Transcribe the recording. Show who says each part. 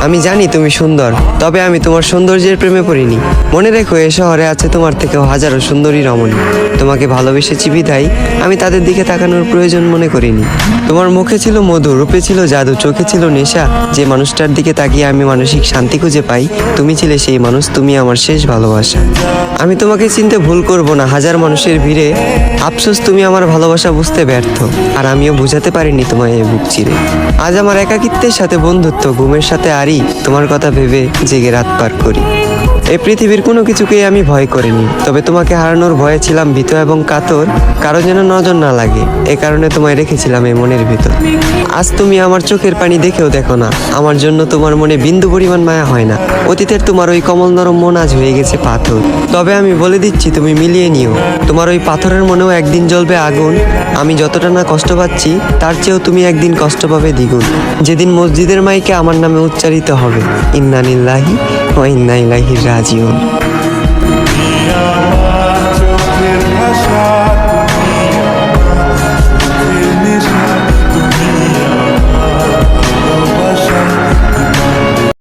Speaker 1: আমি জানি তুমি সুন্দর, তবে আমি তোমার সৌন্দর্যের প্রেমে পড়িনি। মনে রেখো, এ শহরে আছে তোমার থেকেও হাজারো সুন্দরী রমণী। তোমাকে ভালোবেসেছি বিধায় আমি তাদের দিকে তাকানোর প্রয়োজন মনে করিনি। তোমার মুখে ছিল মধু, রূপে ছিল জাদু, চোখে ছিল নেশা। যে মানুষটার দিকে তাকিয়ে আমি মানসিক শান্তি খুঁজে পাই, তুমি ছিলে সেই মানুষ। তুমি আমার শেষ ভালোবাসা। আমি তোমাকে চিনতে ভুল করব না হাজার মানুষের ভিড়ে। আফসোস তুমি আমার ভালোবাসা বুঝতে ব্যর্থ, আর আমিও বুঝাতে পারিনি তোমায় এই বুক চিরে। আজ আমার একাকিত্বের সাথে বন্ধুত্ব, ঘুমের সাথে আরি, তোমার কথা ভেবে জেগে রাত পার করি। এই পৃথিবীর কোনো কিছুকেই আমি ভয় করিনি, তবে তোমাকে হারানোর ভয়ে ছিলাম ভীত এবং কাতর। কারো যেন নজর না লাগে, এ কারণে তোমায় রেখেছিলাম এই মনের ভিতর। আজ তুমি আমার চোখের পানি দেখেও দেখো না, আমার জন্য তোমার মনে বিন্দু পরিমাণ মায়া হয় না। অতীতের তোমার ওই কমল নরম মন আজ হয়ে গেছে পাথর। তবে আমি বলে দিচ্ছি, তুমি মিলিয়ে নিও, তোমার ওই পাথরের মনেও একদিন জ্বলবে আগুন। আমি যতটা না কষ্ট পাচ্ছি, তার চেয়েও তুমি একদিন কষ্ট পাবে দ্বিগুণ। যেদিন মসজিদের মাইকে আমার নামে উচ্চারিত হবে ইন্না লিল্লাহি ওয়া ইন্না ইলাইহি রাজিউন।